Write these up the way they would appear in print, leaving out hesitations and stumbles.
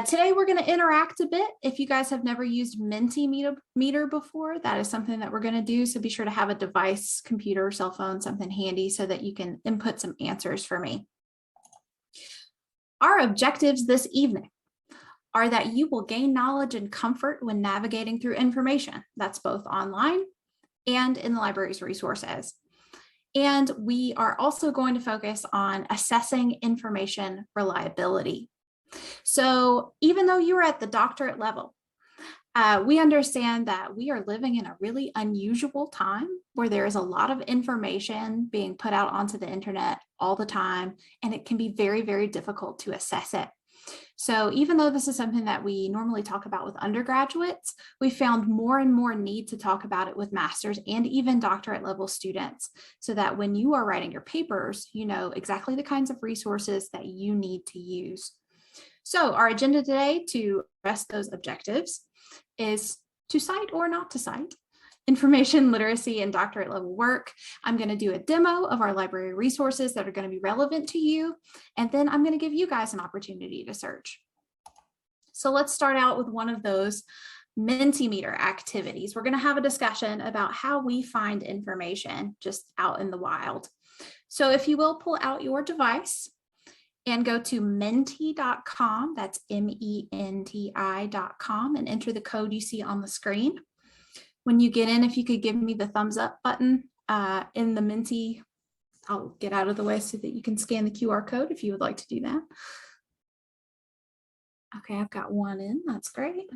Today we're going to interact a bit. If you guys have never used Mentimeter before, that is something that we're going to do. So be sure to have a device, computer, cell phone, something handy so that you can input some answers for me. Our objectives this evening are that you will gain knowledge and comfort when navigating through information. That's both online and in the library's resources. And we are also going to focus on assessing information reliability. So even though you're at the doctorate level, we understand that we are living in a really unusual time where there is a lot of information being put out onto the internet all the time, and it can be very, very difficult to assess it. So even though this is something that we normally talk about with undergraduates, we found more and more need to talk about it with master's and even doctorate level students, so that when you are writing your papers, you know exactly the kinds of resources that you need to use. So our agenda today to address those objectives is to cite or not to cite information literacy and doctorate level work. I'm going to do a demo of our library resources that are going to be relevant to you, and then I'm going to give you guys an opportunity to search. So let's start out with one of those Mentimeter activities. We're going to have a discussion about how we find information just out in the wild. So if you will, pull out your device and go to menti.com, that's MENTI.com, and enter the code you see on the screen. When you get in, if you could give me the thumbs up button in the Menti, I'll get out of the way so that you can scan the QR code if you would like to do that. Okay, I've got one in, that's great.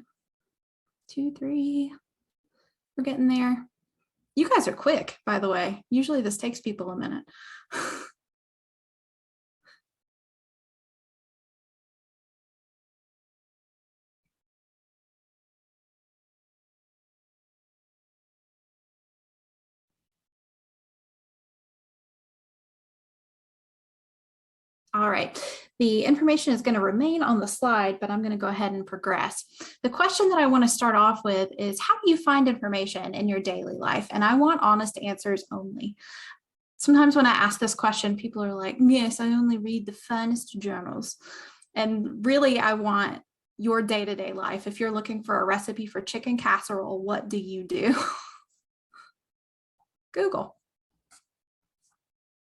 2, 3, we're getting there. You guys are quick, by the way. Usually this takes people a minute. All right, the information is going to remain on the slide, but I'm going to go ahead and progress. The question that I want to start off with is, how do you find information in your daily life? And I want honest answers only. Sometimes when I ask this question, people are like, yes, I only read the funnest journals. And really, I want your day-to-day life. If you're looking for a recipe for chicken casserole, what do you do? Google.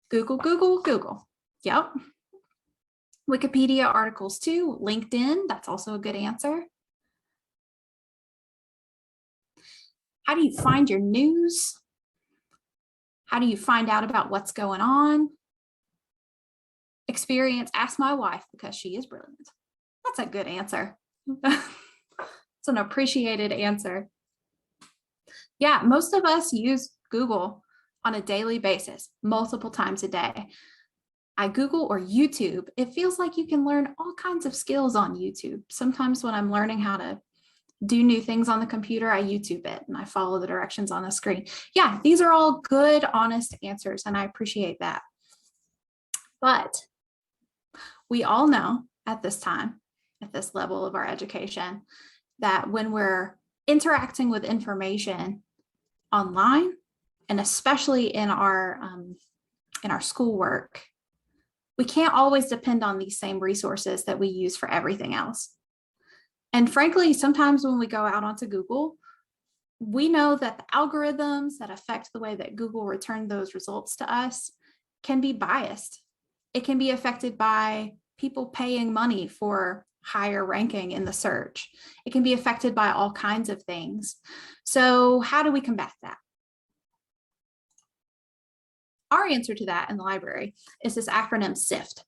Google, Google, Google. Yep. Wikipedia articles too, LinkedIn, that's also a good answer. How do you find your news? How do you find out about what's going on? Experience, ask my wife because she is brilliant. That's a good answer. It's an appreciated answer. Yeah, most of us use Google on a daily basis, multiple times a day. I Google or YouTube. It feels like you can learn all kinds of skills on YouTube. Sometimes when I'm learning how to do new things on the computer, I YouTube it and I follow the directions on the screen. Yeah, these are all good, honest answers, and I appreciate that. But we all know at this time, at this level of our education, that when we're interacting with information online, and especially in our schoolwork, we can't always depend on these same resources that we use for everything else. And frankly, sometimes when we go out onto Google, we know that the algorithms that affect the way that Google return those results to us can be biased. It can be affected by people paying money for higher ranking in the search. It can be affected by all kinds of things. So how do we combat that? Our answer to that in the library is this acronym SIFT.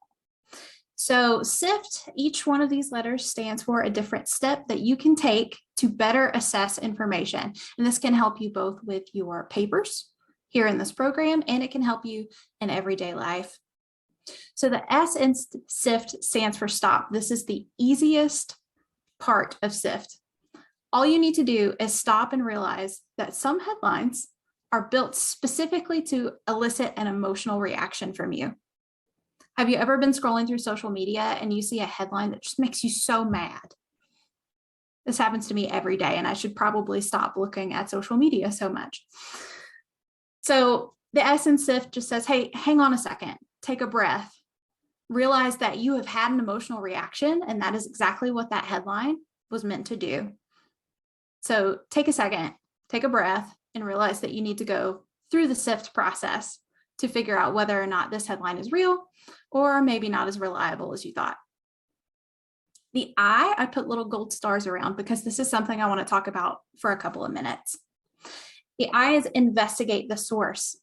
So SIFT, each one of these letters stands for a different step that you can take to better assess information. And this can help you both with your papers here in this program, and it can help you in everyday life. So the S in SIFT stands for stop. This is the easiest part of SIFT. All you need to do is stop and realize that some headlines are built specifically to elicit an emotional reaction from you. Have you ever been scrolling through social media and you see a headline that just makes you so mad? This happens to me every day, and I should probably stop looking at social media so much. So the S in SIFT just says, hey, hang on a second, take a breath. realize that you have had an emotional reaction, and that is exactly what that headline was meant to do. So take a second, take a breath, and realize that you need to go through the Sift process to figure out whether or not this headline is real or maybe not as reliable as you thought. The I put little gold stars around because this is something I want to talk about for a couple of minutes. The I is investigate the source.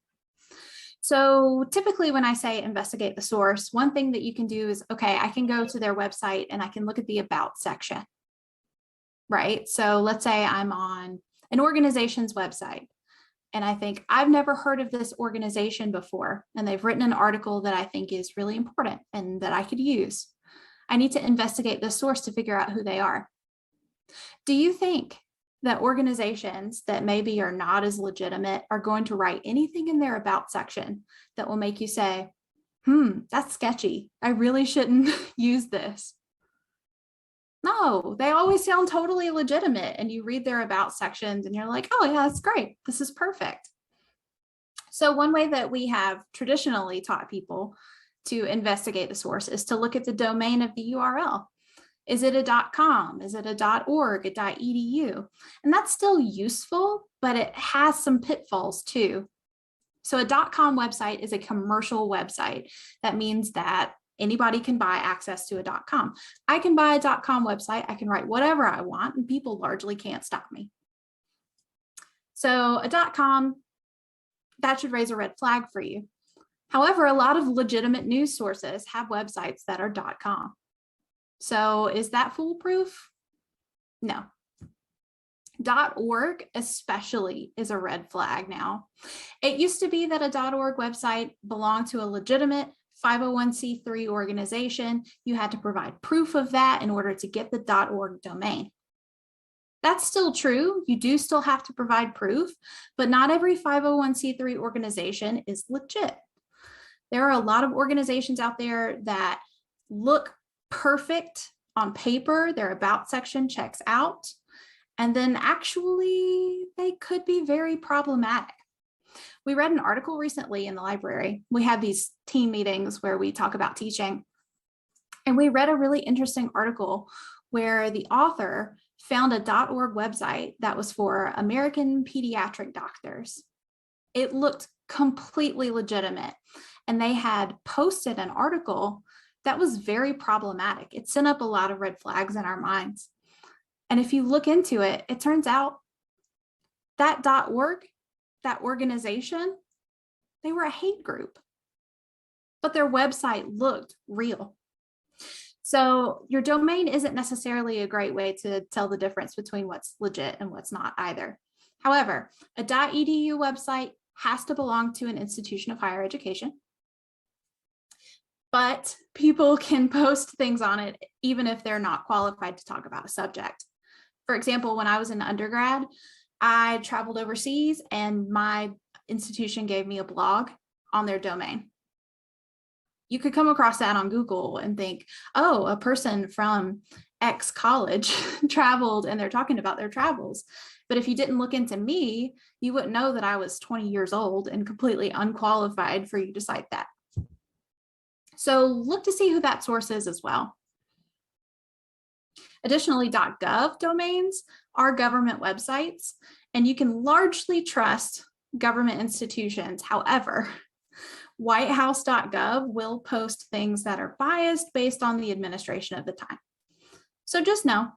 So typically when I say investigate the source, one thing that you can do is, okay, I can go to their website and I can look at the about section, right? So let's say I'm on an organization's website and I think I've never heard of this organization before, and they've written an article that I think is really important and that I could use. I need to investigate the source to figure out who they are. Do you think that organizations that maybe are not as legitimate are going to write anything in their about section that will make you say, that's sketchy. I really shouldn't use this? No, they always sound totally legitimate. And you read their about sections and you're like, oh yeah, that's great. This is perfect. So one way that we have traditionally taught people to investigate the source is to look at the domain of the URL. Is it a .com? Is it a .org, a .edu? And that's still useful, but it has some pitfalls too. So a .com website is a commercial website. That means that anybody can buy access to a .com. I can buy a .com website. I can write whatever I want, and people largely can't stop me. So a .com, that should raise a red flag for you. However, a lot of legitimate news sources have websites that are .com. So is that foolproof? No. .org especially is a red flag now. It used to be that a .org website belonged to a legitimate 501c3 organization. You had to provide proof of that in order to get the .org domain. That's still true. You do still have to provide proof, but not every 501c3 organization is legit. There are a lot of organizations out there that look perfect on paper, their about section checks out, and then actually they could be very problematic. We read an article recently in the library. We have these team meetings where we talk about teaching, and we read a really interesting article where the author found a .org website that was for American pediatric doctors. It looked completely legitimate, and they had posted an article that was very problematic. It sent up a lot of red flags in our minds. And if you look into it, it turns out that .org, that organization, they were a hate group, but their website looked real. So your domain isn't necessarily a great way to tell the difference between what's legit and what's not either. However, a .edu website has to belong to an institution of higher education, but people can post things on it even if they're not qualified to talk about a subject. For example, when I was in undergrad, I traveled overseas and my institution gave me a blog on their domain. You could come across that on Google and think, oh, a person from X college traveled and they're talking about their travels. But if you didn't look into me, you wouldn't know that I was 20 years old and completely unqualified for you to cite that. So look to see who that source is as well. Additionally, .gov domains are government websites, and you can largely trust government institutions. However, whitehouse.gov will post things that are biased based on the administration of the time. So just know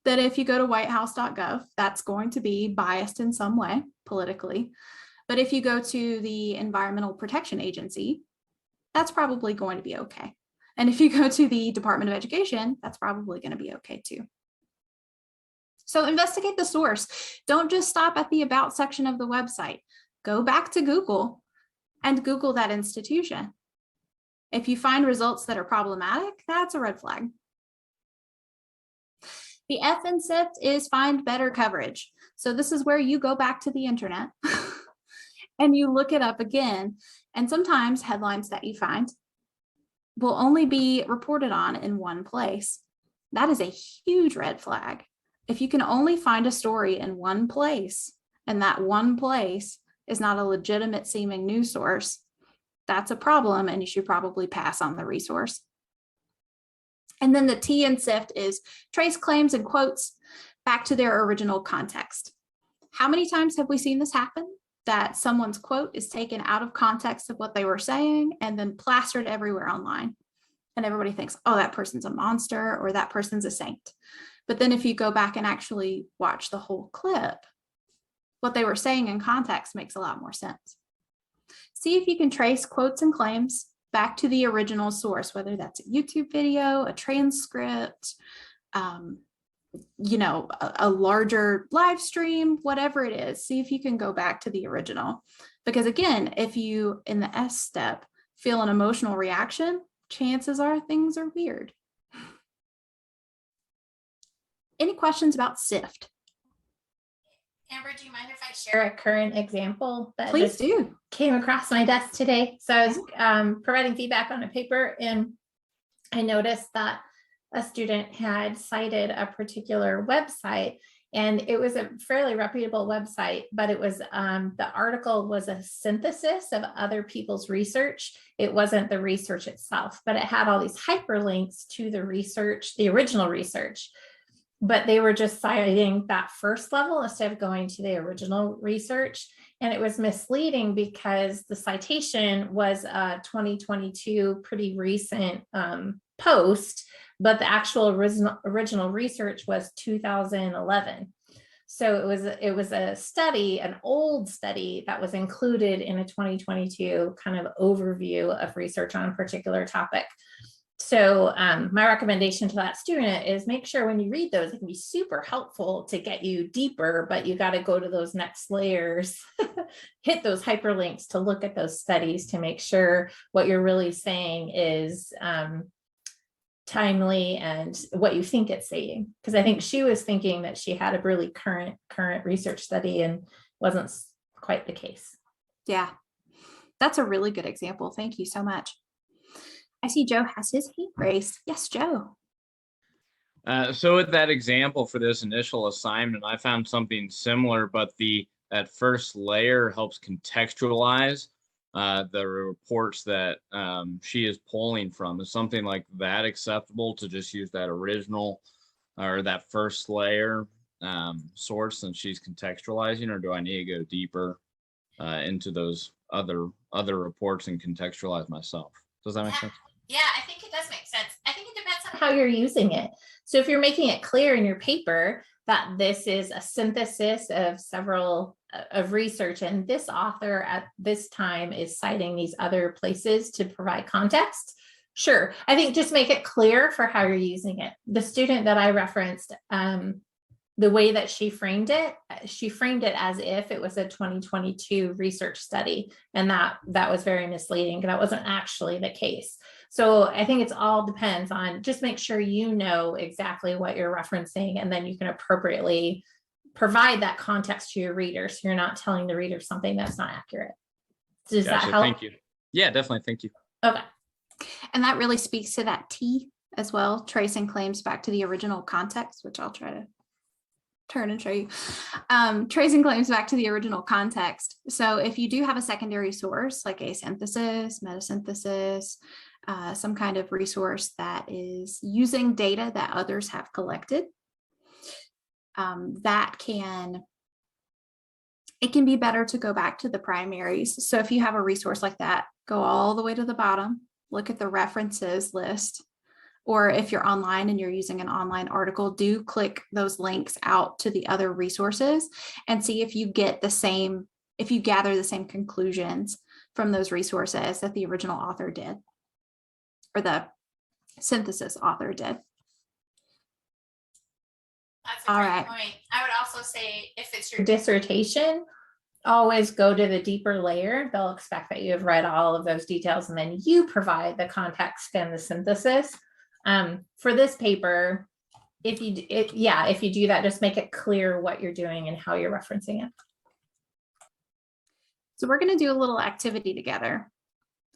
that if you go to whitehouse.gov, that's going to be biased in some way politically. But if you go to the Environmental Protection Agency, that's probably going to be okay. And if you go to the Department of Education, that's probably going to be okay too. So investigate the source. Don't just stop at the about section of the website. Go back to Google and Google that institution. If you find results that are problematic, that's a red flag. The F in Sift is find better coverage. So this is where you go back to the internet and you look it up again. And sometimes headlines that you find will only be reported on in one place. That is a huge red flag. If you can only find a story in one place, and that one place is not a legitimate seeming news source, that's a problem, and you should probably pass on the resource. And then the T in Sift is trace claims and quotes back to their original context. How many times have we seen this happen? That someone's quote is taken out of context of what they were saying and then plastered everywhere online. And everybody thinks, oh, that person's a monster or that person's a saint. But then if you go back and actually watch the whole clip, what they were saying in context makes a lot more sense. See if you can trace quotes and claims back to the original source, whether that's a YouTube video, a transcript, you know, a larger live stream, whatever it is. See if you can go back to the original. Because again, if you, in the S step, feel an emotional reaction, chances are things are weird. Any questions about Sift? Amber, do you mind if I share a current example that Please do. Came across my desk today? So I was providing feedback on a paper, and I noticed that a student had cited a particular website, and it was a fairly reputable website, but it was the article was a synthesis of other people's research. It wasn't the research itself, but it had all these hyperlinks to the research, the original research. But they were just citing that first level instead of going to the original research. And it was misleading because the citation was a 2022 pretty recent post, but the actual original research was 2011. So it was a study, an old study that was included in a 2022 kind of overview of research on a particular topic. So my recommendation to that student is make sure when you read those, it can be super helpful to get you deeper, but you got to go to those next layers, hit those hyperlinks to look at those studies to make sure what you're really saying is timely and what you think it's saying. Because I think she was thinking that she had a really current research study and wasn't quite the case. Yeah, that's a really good example. Thank you so much. I see Joe has his hand raised. Yes, Joe. So with that example for this initial assignment, I found something similar, but that first layer helps contextualize the reports that she is pulling from. Is something like that acceptable to just use that original or that first layer source since she's contextualizing, or do I need to go deeper into those other reports and contextualize myself? Does that make sense? Yeah, I think it does make sense. I think it depends on how you're using it. So if you're making it clear in your paper that this is a synthesis of several of research, and this author at this time is citing these other places to provide context, sure. I think just make it clear for how you're using it. The student that I referenced, the way that she framed it as if it was a 2022 research study, and that was very misleading. That wasn't actually the case. So I think it's all depends on, just make sure you know exactly what you're referencing, and then you can appropriately provide that context to your reader, so you're not telling the reader something that's not accurate. Does that help? Thank you. Yeah, definitely. Thank you. Okay. And that really speaks to that T as well, tracing claims back to the original context, which I'll try to turn and show you. Tracing claims back to the original context. So if you do have a secondary source like a synthesis, metasynthesis, some kind of resource that is using data that others have collected, it can be better to go back to the primaries. So if you have a resource like that, go all the way to the bottom, look at the references list, or if you're online and you're using an online article, do click those links out to the other resources and see if you get the same, if you gather the same conclusions from those resources that the original author did, or the synthesis author did. That's a great point. I would also say if it's your dissertation, always go to the deeper layer. They'll expect that you have read all of those details, and then you provide the context and the synthesis. For this paper, if you do that, just make it clear what you're doing and how you're referencing it. So we're going to do a little activity together.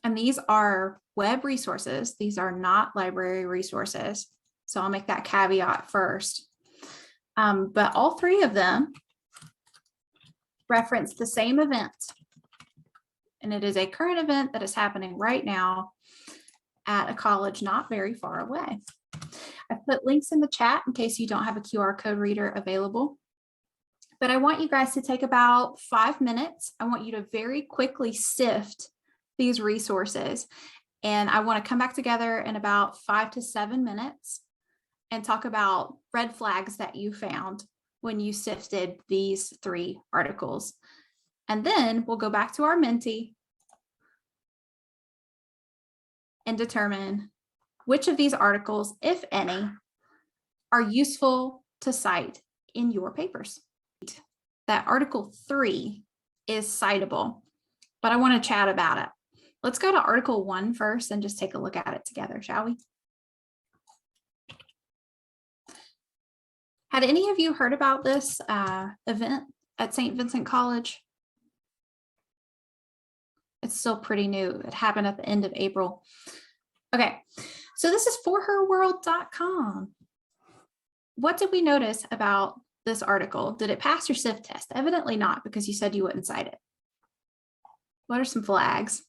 And these are web resources. These are not library resources. So I'll make that caveat first. But all three of them reference the same event. And it is a current event that is happening right now at a college not very far away. I put links in the chat in case you don't have a QR code reader available. But I want you guys to take about 5 minutes. I want you to very quickly sift these resources. And I want to come back together in about 5 to 7 minutes and talk about red flags that you found when you sifted these 3 articles. And then we'll go back to our Menti and determine which of these articles, if any, are useful to cite in your papers. That Article 3 is citable, but I want to chat about it. Let's go to Article 1 first and just take a look at it together, shall we? Had any of you heard about this event at St. Vincent College? It's still pretty new. It happened at the end of April. Okay, so this is forherworld.com. What did we notice about this article? Did it pass your Sift test? Evidently not, because you said you wouldn't cite it. What are some flags?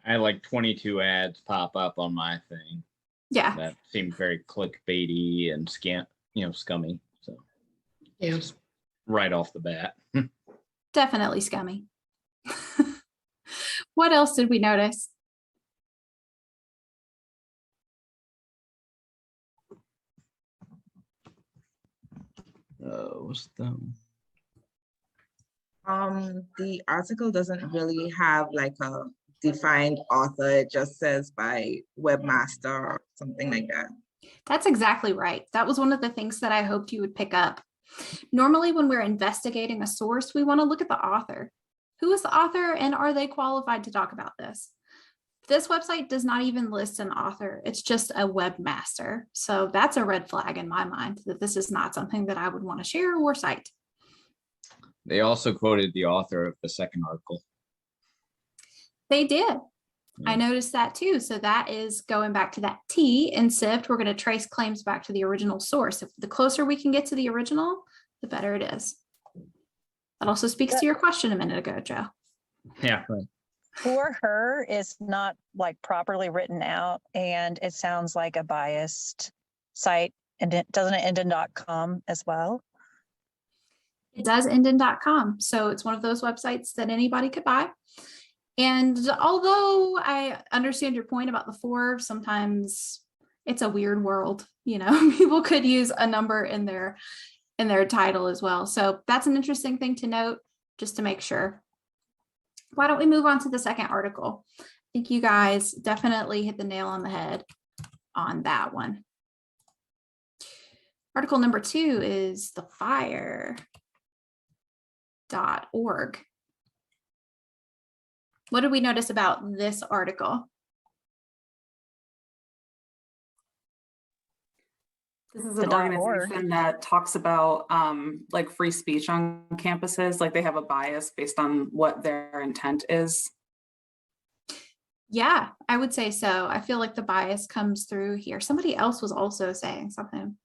I had like 22 ads pop up on my thing. Yeah. That seemed very clickbaity and scummy. So Yeah. just right off the bat. Definitely scummy. What else did we notice? What's the The article doesn't really have like a defined author. It just says by webmaster or something like that. That's exactly right. That was one of the things that I hoped you would pick up. Normally, when we're investigating a source, we want to look at the author. Who is the author and are they qualified to talk about this? This website does not even list an author. It's just a webmaster. So that's a red flag in my mind that this is not something that I would want to share or cite. They also quoted the author of the second article. They did. I Yeah. noticed that too. So that is going back to that T in Sift. We're going to trace claims back to the original source. If the closer we can get to the original, the better it is. That also speaks to your question a minute ago, Joe. Yeah, right. For her is not like properly written out, and it sounds like a biased site. And doesn't it end in .com as well? It does end in .com. So it's one of those websites that anybody could buy. And although I understand your point about the 4, sometimes it's a weird world, people could use a number in their title as well. So that's an interesting thing to note, just to make sure. Why don't we move on to the second article? I think you guys definitely hit the nail on the head on that one. Article number 2 is the fire.org. What did we notice about this article? This is an organization that talks about like free speech on campuses, like they have a bias based on what their intent is. Yeah, I would say so. I feel like the bias comes through here. Somebody else was also saying something.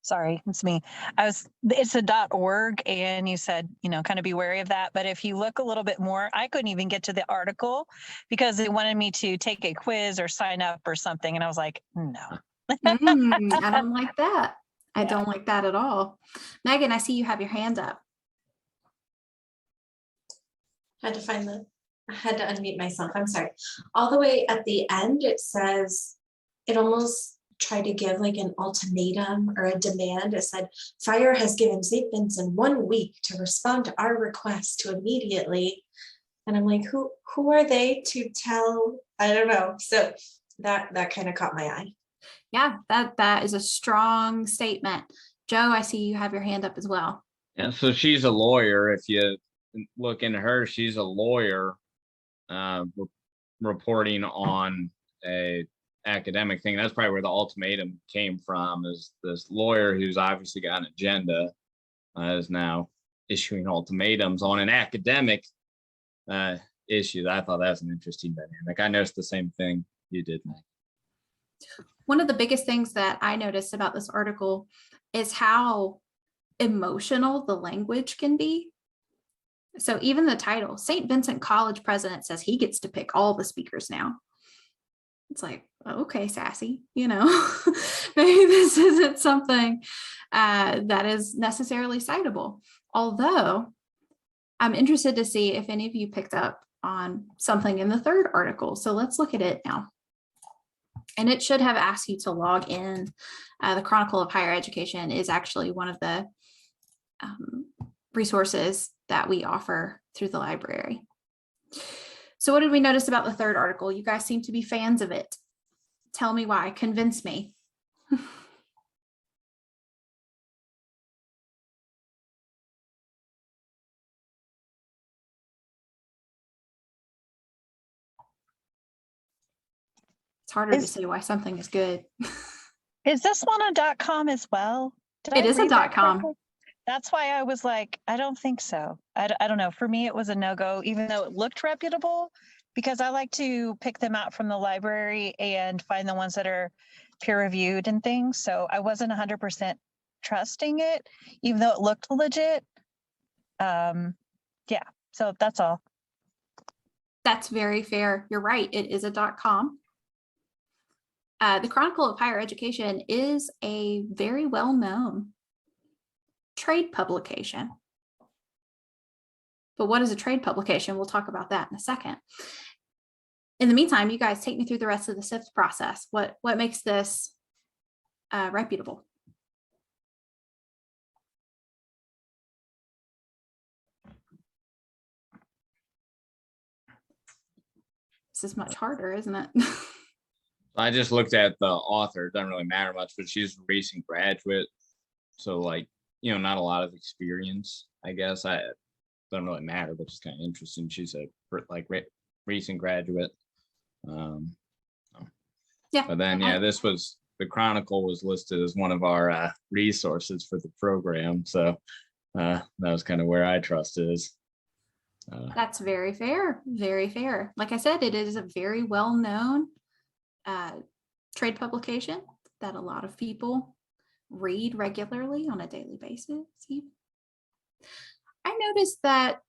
Sorry, it's me. It's a .org, and you said, kind of be wary of that. But if you look a little bit more, I couldn't even get to the article because they wanted me to take a quiz or sign up or something. And I was like, no. I don't like that. I don't like that at all. Megan, I see you have your hand up. I had to unmute myself. I'm sorry. All the way at the end, it says, it almost tried to give like an ultimatum or a demand. It said, fire has given St. Vincent 1 week to respond to our request to immediately. And I'm like, who are they to tell? I don't know. So that kind of caught my eye. Yeah, that is a strong statement. Joe, I see you have your hand up as well. Yeah, so she's a lawyer. If you look into her, she's a lawyer reporting on a academic thing. That's probably where the ultimatum came from, is this lawyer who's obviously got an agenda is now issuing ultimatums on an academic issue. I thought that's an interesting dynamic. I noticed the same thing you did, Mike. One of the biggest things that I noticed about this article is how emotional the language can be. So even the title, St. Vincent College president says he gets to pick all the speakers now. It's like, okay, sassy, you know, maybe this isn't something that is necessarily citable. Although I'm interested to see if any of you picked up on something in the third article. So let's look at it now. And it should have asked you to log in. The Chronicle of Higher Education is actually one of the resources that we offer through the library. So what did we notice about the third article? You guys seem to be fans of it. Tell me why, convince me. It's harder to say why something is good. Is this one a .com as well? Did It I is a read that .com. correctly? That's why I was like, I don't think so. I don't know. For me, it was a no-go, even though it looked reputable, because I like to pick them out from the library and find the ones that are peer-reviewed and things. So I wasn't 100% trusting it, even though it looked legit. Yeah, so that's all. That's very fair. You're right. It is a .com. The Chronicle of Higher Education is a very well-known trade publication. But what is a trade publication? We'll talk about that in a second. In the meantime, you guys take me through the rest of the Sift process. What makes this reputable? This is much harder, isn't it? I just looked at the author. It doesn't really matter much, but she's a recent graduate. So like, you know, not a lot of experience, I guess. I doesn't really matter, but it's kind of interesting. She's a recent graduate. Yeah. But then, yeah, this was, the Chronicle was listed as one of our resources for the program. So that was kind of where I trust is. That's very fair. Very fair. Like I said, it is a very well-known trade publication that a lot of people read regularly on a daily basis. I noticed that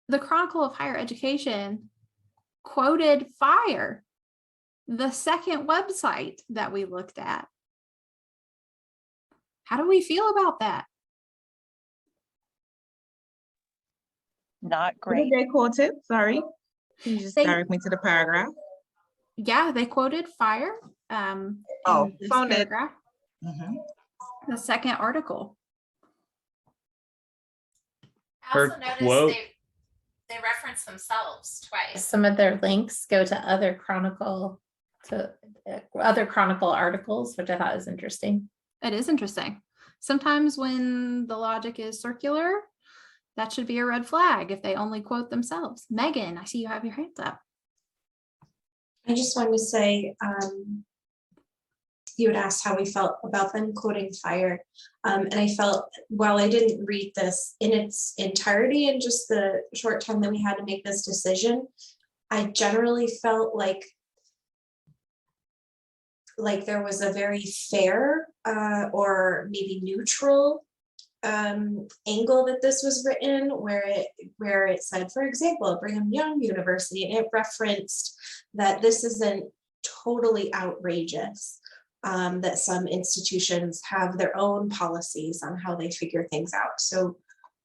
the Chronicle of Higher Education quoted FIRE, the second website that we looked at. How do we feel about that? Not Where did great. they quote it? Sorry. Can you just direct me to the paragraph? Yeah, they quoted FIRE. Oh, in this found it. paragraph. The second article. I also Her noticed quote- they reference themselves twice. Some of their links go to other Chronicle articles, which I thought was interesting. It is interesting. Sometimes when the logic is circular, that should be a red flag if they only quote themselves. Megan, I see you have your hands up. I just wanted to say, you had asked how we felt about them quoting FIRE. And I felt, while I didn't read this in its entirety in just the short time that we had to make this decision, I generally felt like there was a very fair or maybe neutral angle that this was written, where it said, for example, Brigham Young University, and it referenced that this isn't totally outrageous, that some institutions have their own policies on how they figure things out. So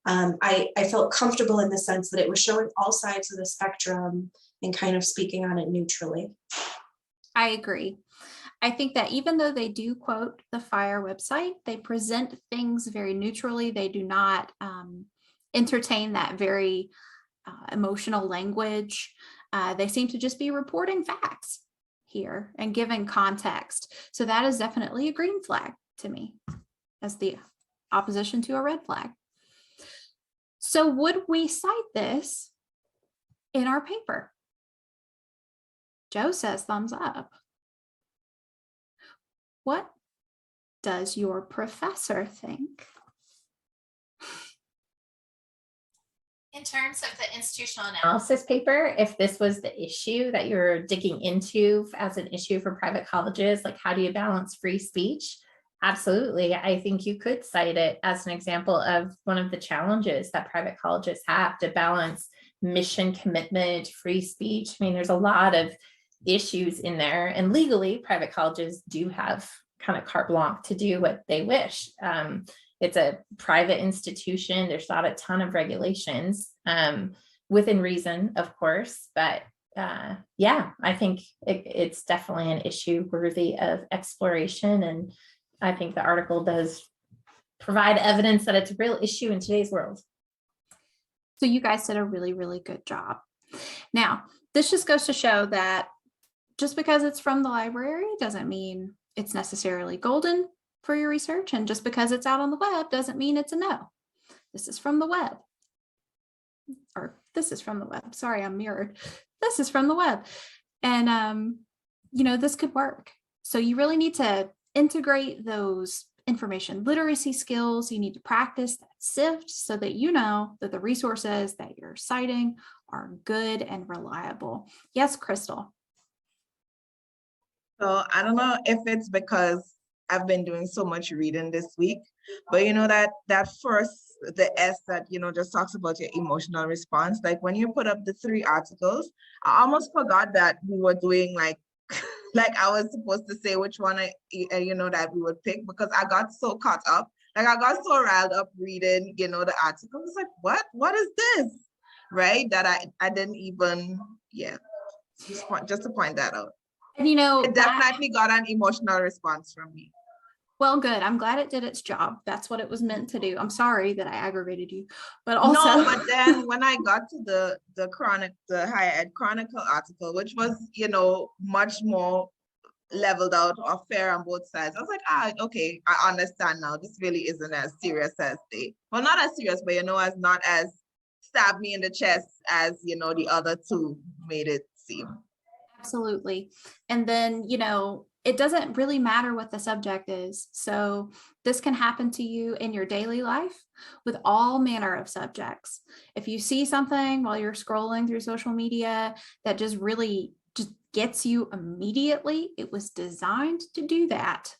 I felt comfortable in the sense that it was showing all sides of the spectrum and kind of speaking on it neutrally. I agree. I think that even though they do quote the FIRE website, they present things very neutrally. They do not entertain that very emotional language. They seem to just be reporting facts here and giving context. So that is definitely a green flag to me as the opposition to a red flag. So would we cite this in our paper? Joe says thumbs up. What does your professor think? In terms of the institutional analysis paper, if this was the issue that you're digging into as an issue for private colleges, like how do you balance free speech? Absolutely. I think you could cite it as an example of one of the challenges that private colleges have to balance mission commitment, free speech. I mean, there's a lot of issues in there, and legally private colleges do have kind of carte blanche to do what they wish. It's a private institution. There's not a ton of regulations, within reason, of course, but yeah, I think it's definitely an issue worthy of exploration. And I think the article does provide evidence that it's a real issue in today's world. So you guys did a really, really good job. Now, this just goes to show that just because it's from the library doesn't mean it's necessarily golden for your research. And just because it's out on the web doesn't mean it's a no. This is from the web. Or this is from the web. Sorry, I'm mirrored. This is from the web. And, you know, this could work. So you really need to integrate those information literacy skills. You need to practice that Sift so that you know that the resources that you're citing are good and reliable. Yes, Crystal. So I don't know if it's because I've been doing so much reading this week, but you know that first, the S that, you know, just talks about your emotional response. Like when you put up the 3 articles, I almost forgot that we were doing like I was supposed to say which one you know, that we would pick, because I got so caught up. Like I got so riled up reading, you know, the article. I was like, what is this? Right? That I didn't even, yeah, just to point that out. And you know, it definitely got an emotional response from me. Well, good. I'm glad it did its job. That's what it was meant to do. I'm sorry that I aggravated you, but also. No, but then when I got to the higher ed Chronicle article, which was, you know, much more leveled out or fair on both sides, I was like, okay, I understand now. This really isn't as serious as well, not as serious, but, you know, not as stab me in the chest as, you know, the other 2 made it seem. Absolutely. And then, you know, it doesn't really matter what the subject is. So this can happen to you in your daily life with all manner of subjects. If you see something while you're scrolling through social media that just really just gets you immediately, it was designed to do that.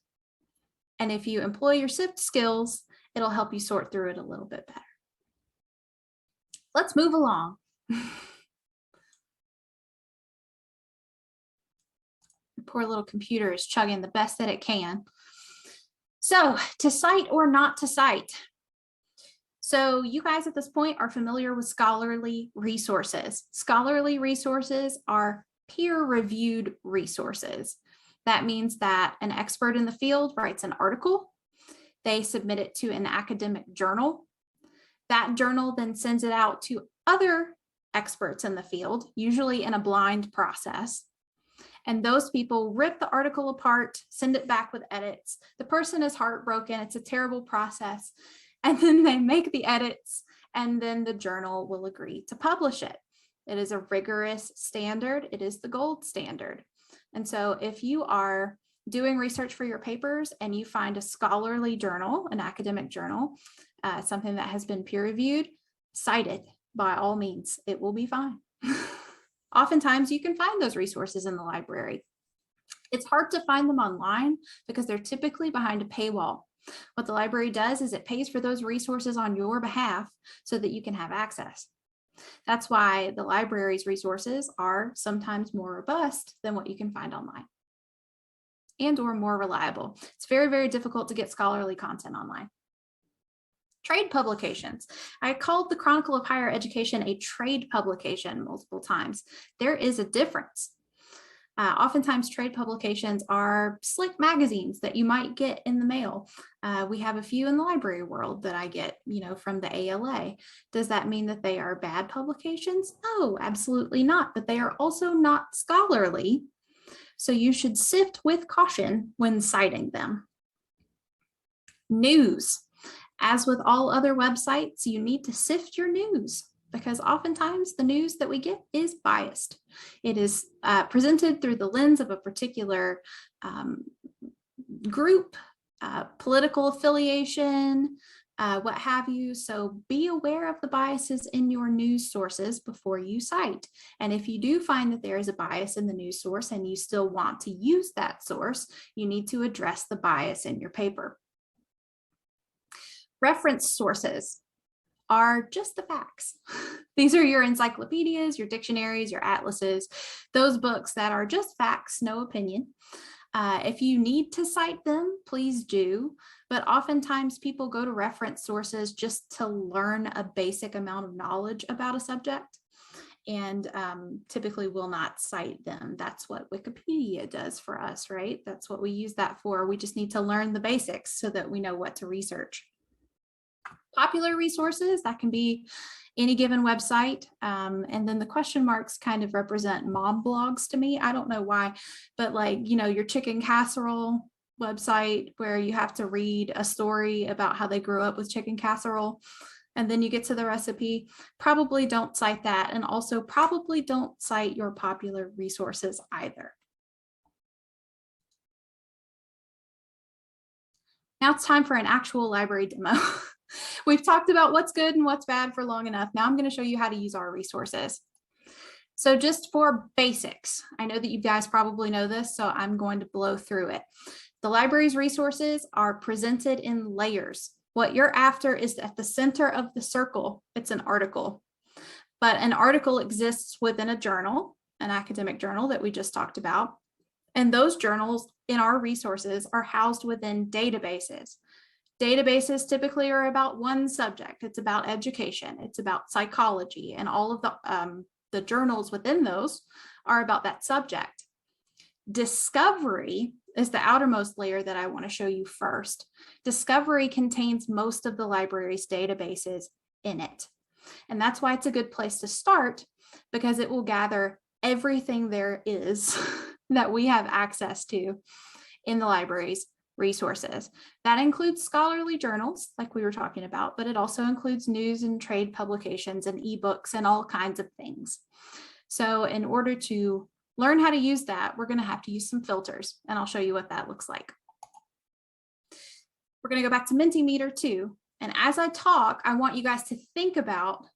And if you employ your Sift skills, it'll help you sort through it a little bit better. Let's move along. Poor little computer is chugging the best that it can. So, to cite or not to cite. So you guys at this point are familiar with scholarly resources. Scholarly resources are peer-reviewed resources. That means that an expert in the field writes an article. They submit it to an academic journal. That journal then sends it out to other experts in the field, usually in a blind process. And those people rip the article apart, send it back with edits. The person is heartbroken. It's a terrible process. And then they make the edits, and then the journal will agree to publish it. It is a rigorous standard. It is the gold standard. And so if you are doing research for your papers and you find a scholarly journal, an academic journal, something that has been peer reviewed, cite it by all means. It will be fine. Oftentimes you can find those resources in the library. It's hard to find them online because they're typically behind a paywall. What the library does is it pays for those resources on your behalf so that you can have access. That's why the library's resources are sometimes more robust than what you can find online and or more reliable. It's very, very difficult to get scholarly content online. Trade publications. I called the Chronicle of Higher Education a trade publication multiple times. There is a difference. Oftentimes trade publications are slick magazines that you might get in the mail. We have a few in the library world that I get, from the ALA. Does that mean that they are bad publications? No, absolutely not, but they are also not scholarly. So you should sift with caution when citing them. News. As with all other websites, you need to sift your news because oftentimes the news that we get is biased. It is presented through the lens of a particular group, political affiliation, what have you. So be aware of the biases in your news sources before you cite. And if you do find that there is a bias in the news source and you still want to use that source, you need to address the bias in your paper. Reference sources. are just the facts. These are your encyclopedias, your dictionaries, your atlases, those books that are just facts, no opinion. If you need to cite them, please do. But oftentimes people go to reference sources just to learn a basic amount of knowledge about a subject, and typically will not cite them. That's what Wikipedia does for us, right? That's what we use that for. We just need to learn the basics so that we know what to research. Popular resources, that can be any given website. And then the question marks kind of represent mom blogs to me. I don't know why, but like, you know, your chicken casserole website where you have to read a story about how they grew up with chicken casserole, and then you get to the recipe. Probably don't cite that. And also probably don't cite your popular resources either. Now it's time for an actual library demo. We've talked about what's good and what's bad for long enough. Now I'm going to show you how to use our resources. So just for basics, I know that you guys probably know this, so I'm going to blow through it. The library's resources are presented in layers. What you're after is at the center of the circle, it's an article. But an article exists within a journal, an academic journal that we just talked about. And those journals in our resources are housed within databases. Databases typically are about one subject. It's about education. It's about psychology, and all of the journals within those are about that subject. Discovery is the outermost layer that I want to show you first. Discovery contains most of the library's databases in it. And that's why it's a good place to start, because it will gather everything there is that we have access to in the library's resources. That includes scholarly journals like we were talking about, but it also includes news and trade publications and ebooks and all kinds of things. So in order to learn how to use that, we're going to have to use some filters, and I'll show you what that looks like. We're going to go back to Mentimeter 2. And as I talk, I want you guys to think about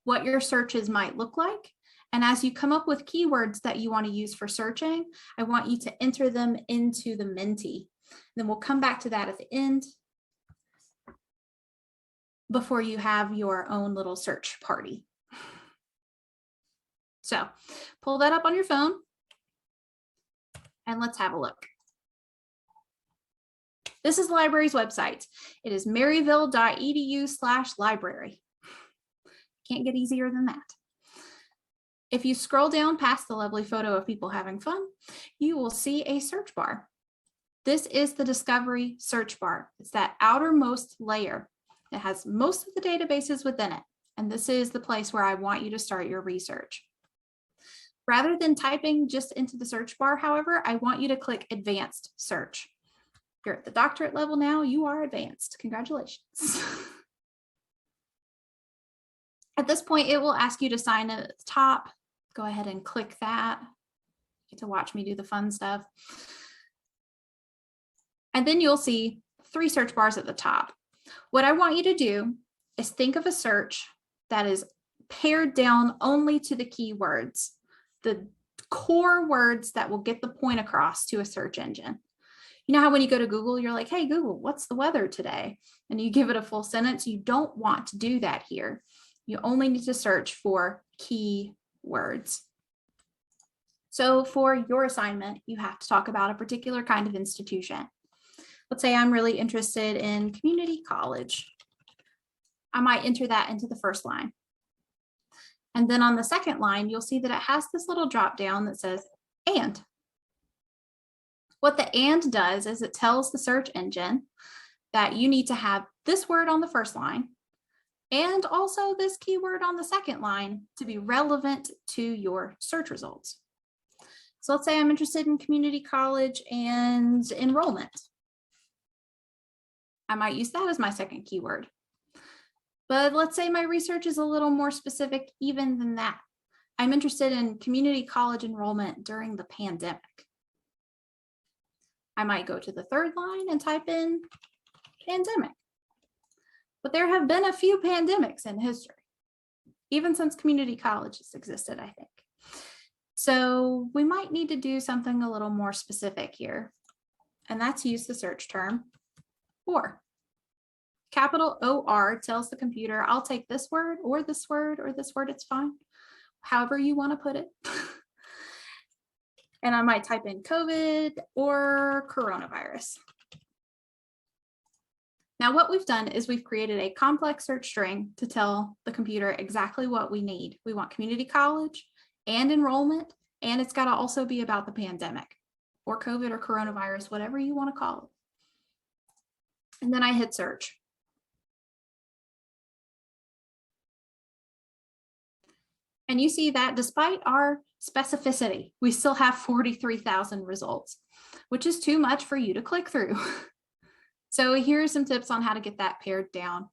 what your searches might look like. And as you come up with keywords that you want to use for searching, I want you to enter them into the Menti. Then we'll come back to that at the end before you have your own little search party. So pull that up on your phone and let's have a look. This is the library's website. It is maryville.edu/library. Can't get easier than that. If you scroll down past the lovely photo of people having fun, you will see a search bar. This is the Discovery search bar. It's that outermost layer. It has most of the databases within it. And this is the place where I want you to start your research. Rather than typing just into the search bar, however, I want you to click Advanced Search. You're at the doctorate level now, you are advanced. Congratulations. At this point, it will ask you to sign in at the top. Go ahead and click that. You get to watch me do the fun stuff. And then you'll see 3 search bars at the top. What I want you to do is think of a search that is pared down only to the keywords, the core words that will get the point across to a search engine. You know how when you go to Google, you're like, hey, Google, what's the weather today? And you give it a full sentence. You don't want to do that here. You only need to search for key words. So for your assignment, you have to talk about a particular kind of institution. Let's say I'm really interested in community college. I might enter that into the first line. And then on the second line, you'll see that it has this little drop down that says and. What the and does is it tells the search engine that you need to have this word on the first line and also this keyword on the second line to be relevant to your search results. So let's say I'm interested in community college and enrollment. I might use that as my second keyword. But let's say my research is a little more specific even than that. I'm interested in community college enrollment during the pandemic. I might go to the third line and type in pandemic. But there have been a few pandemics in history, even since community colleges existed, I think. So we might need to do something a little more specific here, and that's use the search term or. Capital OR tells the computer, I'll take this word or this word or this word, it's fine. However you want to put it. And I might type in COVID or coronavirus. Now what we've done is we've created a complex search string to tell the computer exactly what we need. We want community college and enrollment, and it's got to also be about the pandemic or COVID or coronavirus, whatever you want to call it. And then I hit search. And you see that despite our specificity, we still have 43,000 results, which is too much for you to click through. So here are some tips on how to get that pared down.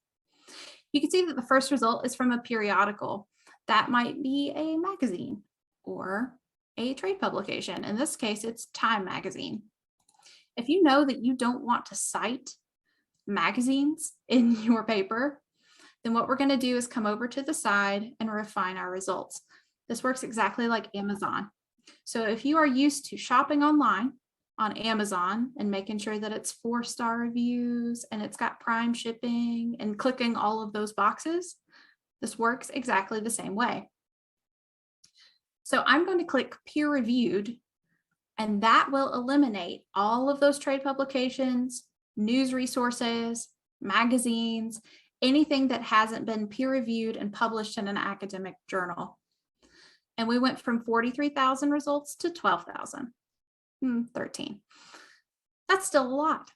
You can see that the first result is from a periodical. That might be a magazine or a trade publication. In this case, it's Time magazine. If you know that you don't want to cite magazines in your paper, then what we're going to do is come over to the side and refine our results. This works exactly like Amazon. So if you are used to shopping online on Amazon and making sure that it's 4-star reviews and it's got Prime shipping and clicking all of those boxes, this works exactly the same way. So I'm going to click peer reviewed, and that will eliminate all of those trade publications, news resources, magazines, anything that hasn't been peer reviewed and published in an academic journal. And we went from 43,000 results to 12,000, 13. That's still a lot.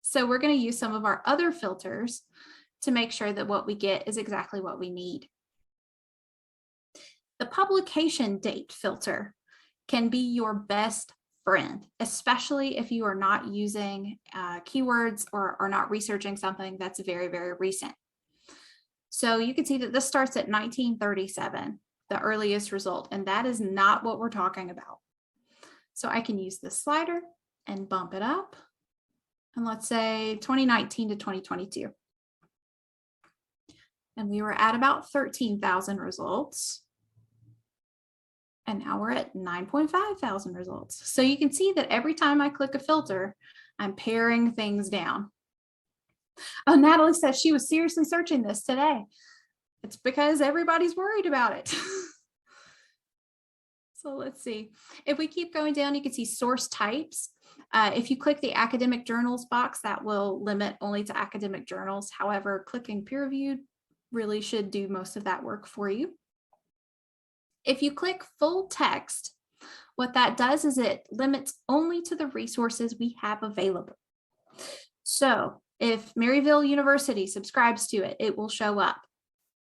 So we're going to use some of our other filters to make sure that what we get is exactly what we need. The publication date filter can be your best friend, especially if you are not using keywords or are not researching something that's very, very recent. So you can see that this starts at 1937, the earliest result, and that is not what we're talking about. So I can use this slider and bump it up. And let's say 2019 to 2022. And we were at about 13,000 results. And now we're at 9.5 thousand results. So you can see that every time I click a filter, I'm paring things down. Oh, Natalie says she was seriously searching this today. It's because everybody's worried about it. So let's see. If we keep going down, you can see source types. If you click the academic journals box, that will limit only to academic journals. However, clicking peer reviewed really should do most of that work for you. If you click full text, what that does is it limits only to the resources we have available. So if Maryville University subscribes to it, it will show up.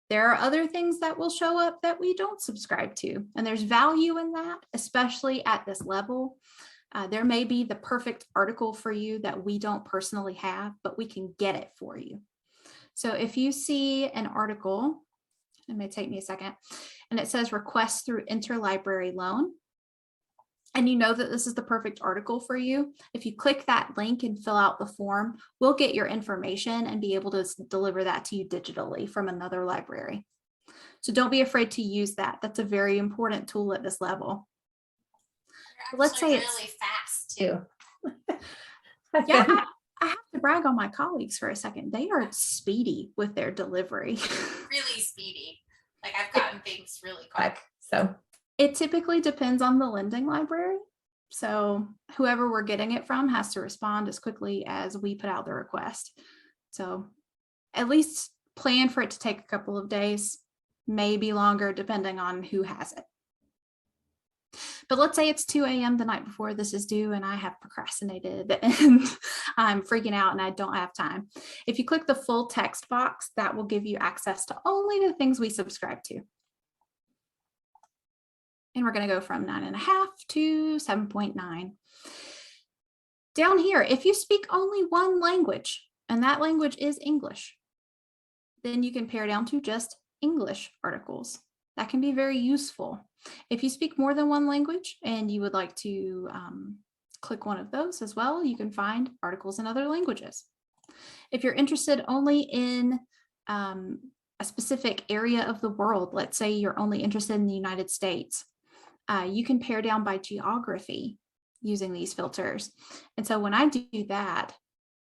There are other things that will show up that we don't subscribe to, and there's value in that, especially at this level. There may be the perfect article for you that we don't personally have, but we can get it for you. So if you see an article, it may take me a second, and it says request through Interlibrary Loan, and you know that this is the perfect article for you, if you click that link and fill out the form, we'll get your information and be able to deliver that to you digitally from another library. So don't be afraid to use that. That's a very important tool at this level. Let's say it's really fast too. Yeah, I have to brag on my colleagues for a second. They are speedy with their delivery. Really speedy. Like I've gotten things really quick. So it typically depends on the lending library. So whoever we're getting it from has to respond as quickly as we put out the request. So at least plan for it to take a couple of days, maybe longer, depending on who has it. But let's say it's 2 a.m. the night before this is due and I have procrastinated and I'm freaking out and I don't have time. If you click the full text box, that will give you access to only the things we subscribe to. And we're going to go from 9.5 to 7.9. Down here, if you speak only one language, and that language is English, then you can pare down to just English articles. That can be very useful. If you speak more than one language and you would like to click one of those as well, you can find articles in other languages. If you're interested only in a specific area of the world, let's say you're only interested in the United States, you can pare down by geography using these filters. And so when I do that,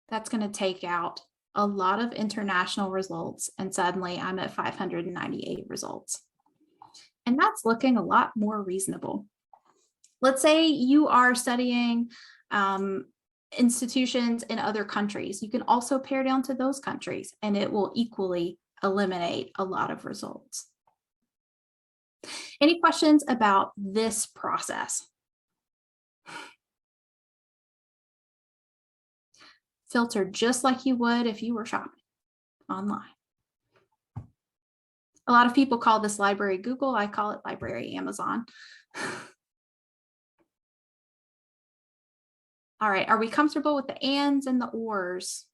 that's going to take out a lot of international results, and suddenly I'm at 598 results. And that's looking a lot more reasonable. Let's say you are studying institutions in other countries. You can also pare down to those countries, and it will equally eliminate a lot of results. Any questions about this process? Filter just like you would if you were shopping online. A lot of people call this library Google. I call it library Amazon. All right, are we comfortable with the ands and the ors?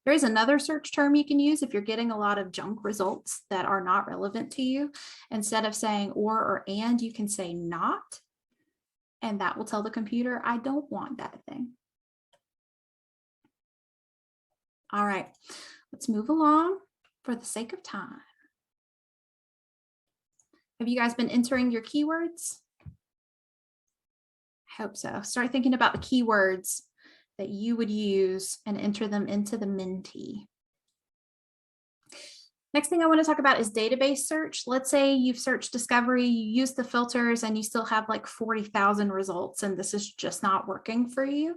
There is another search term you can use if you're getting a lot of junk results that are not relevant to you. Instead of saying or and, you can say not, and that will tell the computer, I don't want that thing. All right, let's move along for the sake of time. Have you guys been entering your keywords? I hope so. Start thinking about the keywords that you would use and enter them into the Menti. Next thing I want to talk about is database search. Let's say you've searched Discovery, you use the filters, and you still have like 40,000 results, and this is just not working for you.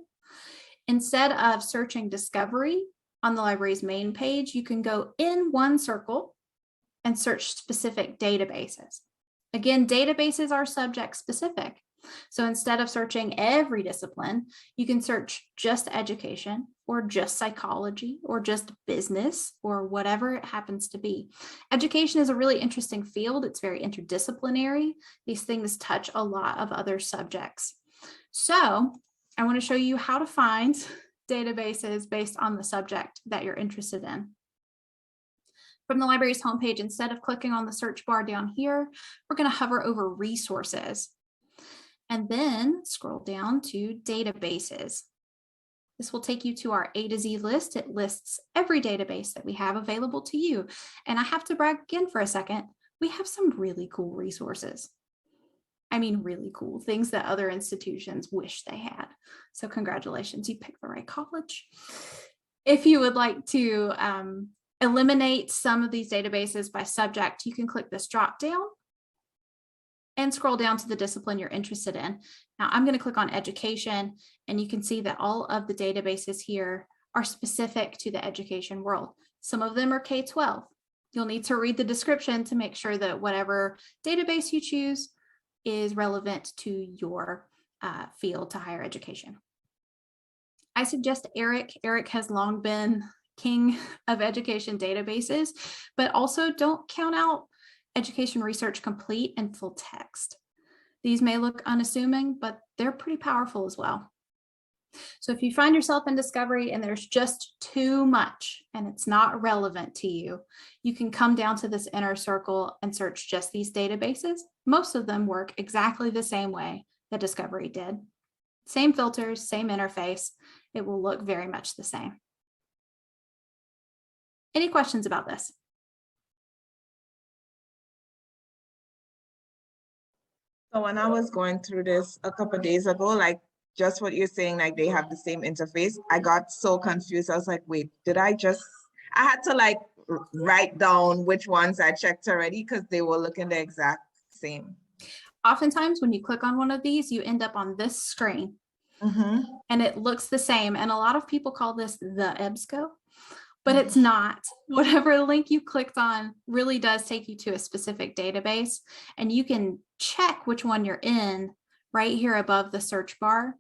Instead of searching Discovery on the library's main page, you can go in one circle and search specific databases. Again, databases are subject specific. So instead of searching every discipline, you can search just education or just psychology or just business or whatever it happens to be. Education is a really interesting field. It's very interdisciplinary. These things touch a lot of other subjects. So I want to show you how to find databases based on the subject that you're interested in. From the library's homepage, instead of clicking on the search bar down here, we're going to hover over resources and then scroll down to databases. This will take you to our A to Z list. It lists every database that we have available to you. And I have to brag again for a second. We have some really cool resources. I mean, really cool things that other institutions wish they had. So congratulations, you picked the right college. If you would like to eliminate some of these databases by subject, you can click this drop down and scroll down to the discipline you're interested in. Now I'm going to click on education, and you can see that all of the databases here are specific to the education world. Some of them are K-12. You'll need to read the description to make sure that whatever database you choose is relevant to your field to higher education. I suggest ERIC. ERIC has long been king of education databases, but also don't count out Education Research Complete and Full Text. These may look unassuming, but they're pretty powerful as well. So if you find yourself in Discovery and there's just too much and it's not relevant to you, you can come down to this inner circle and search just these databases. Most of them work exactly the same way that Discovery did. Same filters, same interface. It will look very much the same. Any questions about this? So when I was going through this a couple of days ago, like just what you're saying, like they have the same interface, I got so confused. I was like, wait, I had to like write down which ones I checked already because they were looking the exact same. Oftentimes when you click on one of these, you end up on this screen and it looks the same. And a lot of people call this the EBSCO, but it's not. Whatever link you clicked on really does take you to a specific database, and you can check which one you're in right here above the search bar.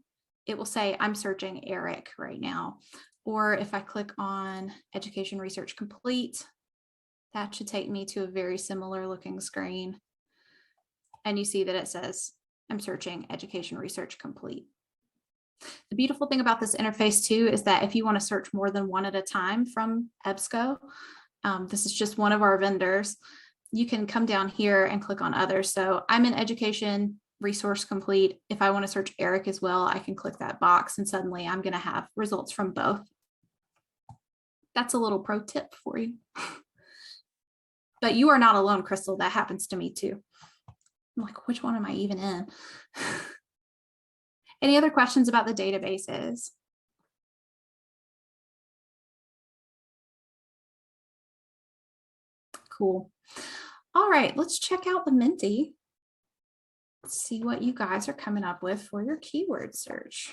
It will say, I'm searching ERIC right now. Or if I click on Education Research Complete, that should take me to a very similar looking screen. And you see that it says, I'm searching Education Research Complete. The beautiful thing about this interface too is that if you want to search more than one at a time from EBSCO, this is just one of our vendors, you can come down here and click on others. So I'm in Education Resource Complete. If I want to search ERIC as well, I can click that box and suddenly I'm going to have results from both. That's a little pro tip for you. But you are not alone, Crystal. That happens to me too. I'm like, which one am I even in? Any other questions about the databases? Cool. All right, let's check out the Menti. Let's see what you guys are coming up with for your keyword search.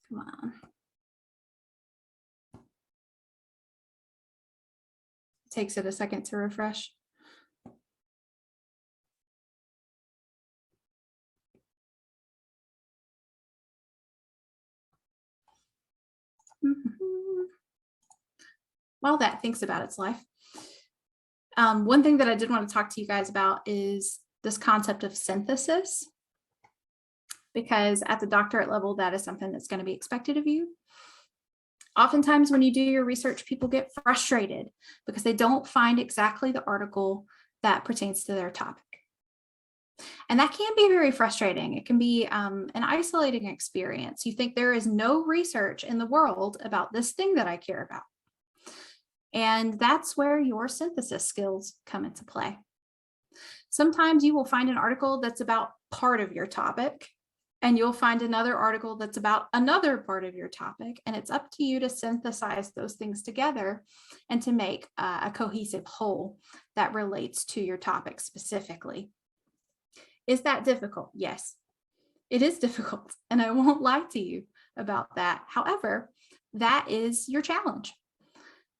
Come on. Takes it a second to refresh. While that thinks about its life. One thing that I did want to talk to you guys about is this concept of synthesis, because at the doctorate level, that is something that's going to be expected of you. Oftentimes when you do your research, people get frustrated because they don't find exactly the article that pertains to their topic. And that can be very frustrating. It can be an isolating experience. You think there is no research in the world about this thing that I care about. And that's where your synthesis skills come into play. Sometimes you will find an article that's about part of your topic, and you'll find another article that's about another part of your topic. And it's up to you to synthesize those things together and to make a cohesive whole that relates to your topic specifically. Is that difficult? Yes, it is difficult. And I won't lie to you about that. However, that is your challenge.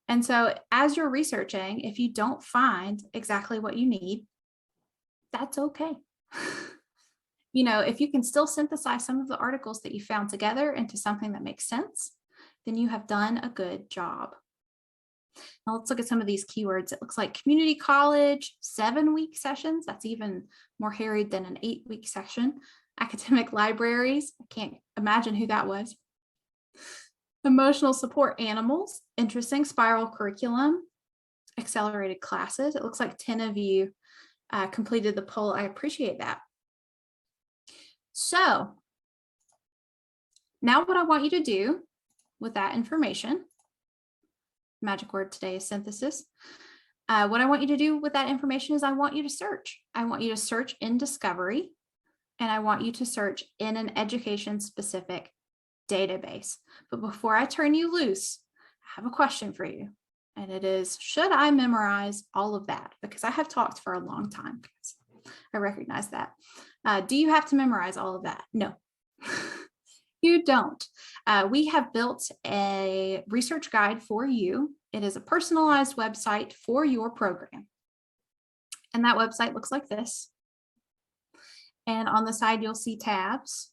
And so as you're researching, if you don't find exactly what you need, that's okay. You know, if you can still synthesize some of the articles that you found together into something that makes sense, then you have done a good job. Now let's look at some of these keywords. It looks like community college, 7-week sessions. That's even more harried than an 8-week session. Academic libraries. I can't imagine who that was. Emotional support animals, interesting. Spiral curriculum, accelerated classes. It looks like 10 of you completed the poll. I appreciate that. So now what I want you to do with that information, magic word today is synthesis. What I want you to do with that information is I want you to search. I want you to search in Discovery, and I want you to search in an education specific database. But before I turn you loose, I have a question for you. And it is, should I memorize all of that? Because I have talked for a long time. I recognize that. Do you have to memorize all of that? No, you don't. We have built a research guide for you. It is a personalized website for your program. And that website looks like this. And on the side, you'll see tabs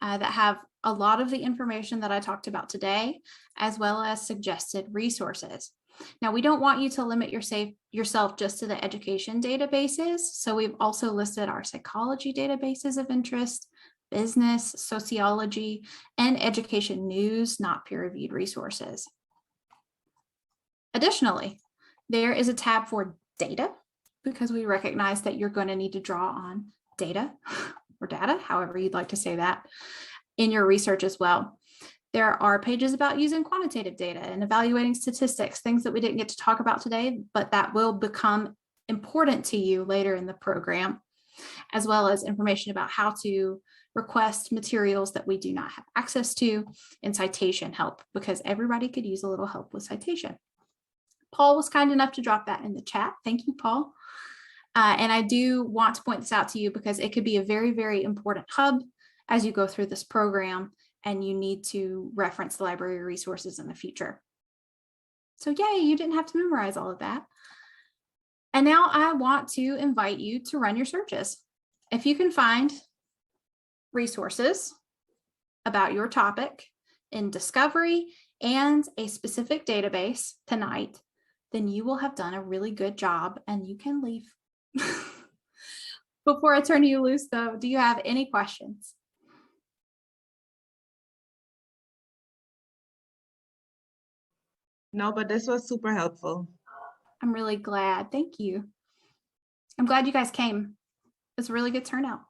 that have a lot of the information that I talked about today, as well as suggested resources. Now, we don't want you to limit yourself just to the education databases. So we've also listed our psychology databases of interest, business, sociology, and education news, not peer-reviewed resources. Additionally, there is a tab for data, because we recognize that you're going to need to draw on data or data, however you'd like to say that, in your research as well. There are pages about using quantitative data and evaluating statistics, things that we didn't get to talk about today, but that will become important to you later in the program, as well as information about how to request materials that we do not have access to, and citation help, because everybody could use a little help with citation. Paul was kind enough to drop that in the chat. Thank you, Paul. And I do want to point this out to you because it could be a very, very important hub as you go through this program and you need to reference the library resources in the future. So yay, you didn't have to memorize all of that. And now I want to invite you to run your searches. If you can find resources about your topic in Discovery and a specific database tonight, then you will have done a really good job and you can leave. Before I turn you loose though, do you have any questions? No, but this was super helpful. I'm really glad. Thank you. I'm glad you guys came. It's a really good turnout.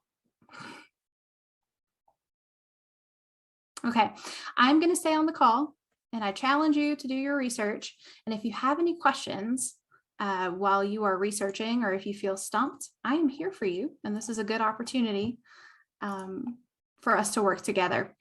Okay, I'm going to stay on the call and I challenge you to do your research. And if you have any questions while you are researching, or if you feel stumped, I am here for you. And this is a good opportunity for us to work together.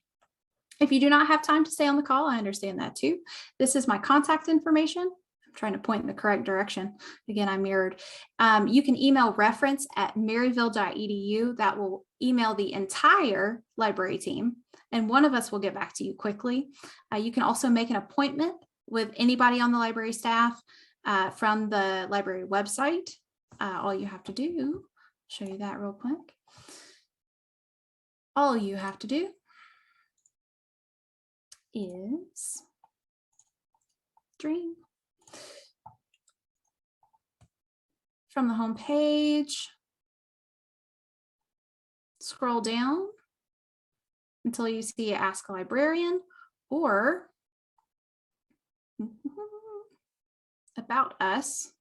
If you do not have time to stay on the call, I understand that too. This is my contact information. I'm trying to point in the correct direction. Again, I mirrored. You can email reference@maryville.edu. That will email the entire library team, and one of us will get back to you quickly. You can also make an appointment with anybody on the library staff from the library website. All you have to do, show you that real quick. All you have to do is dream. From the home page, scroll down until you see Ask a Librarian or About Us.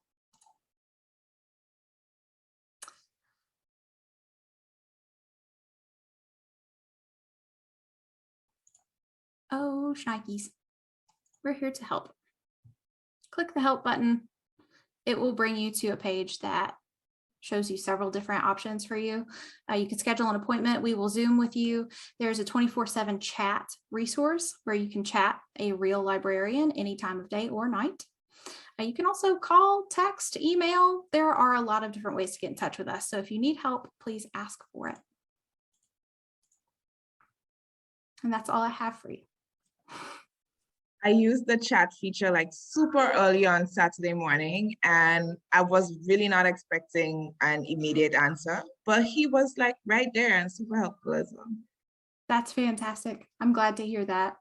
Oh, shnikes. We're here to help. Click the help button. It will bring you to a page that shows you several different options for you. You can schedule an appointment. We will Zoom with you. There's a 24/7 chat resource where you can chat a real librarian any time of day or night. You can also call, text, email. There are a lot of different ways to get in touch with us. So if you need help, please ask for it. And that's all I have for you. I used the chat feature like super early on Saturday morning, and I was really not expecting an immediate answer, but he was like right there and super helpful as well. That's fantastic. I'm glad to hear that. I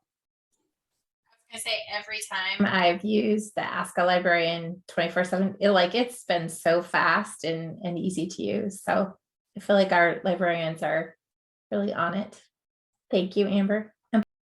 was gonna say, every time I've used the Ask a Librarian 24/7, it's been so fast and easy to use. So I feel like our librarians are really on it. Thank you, Amber.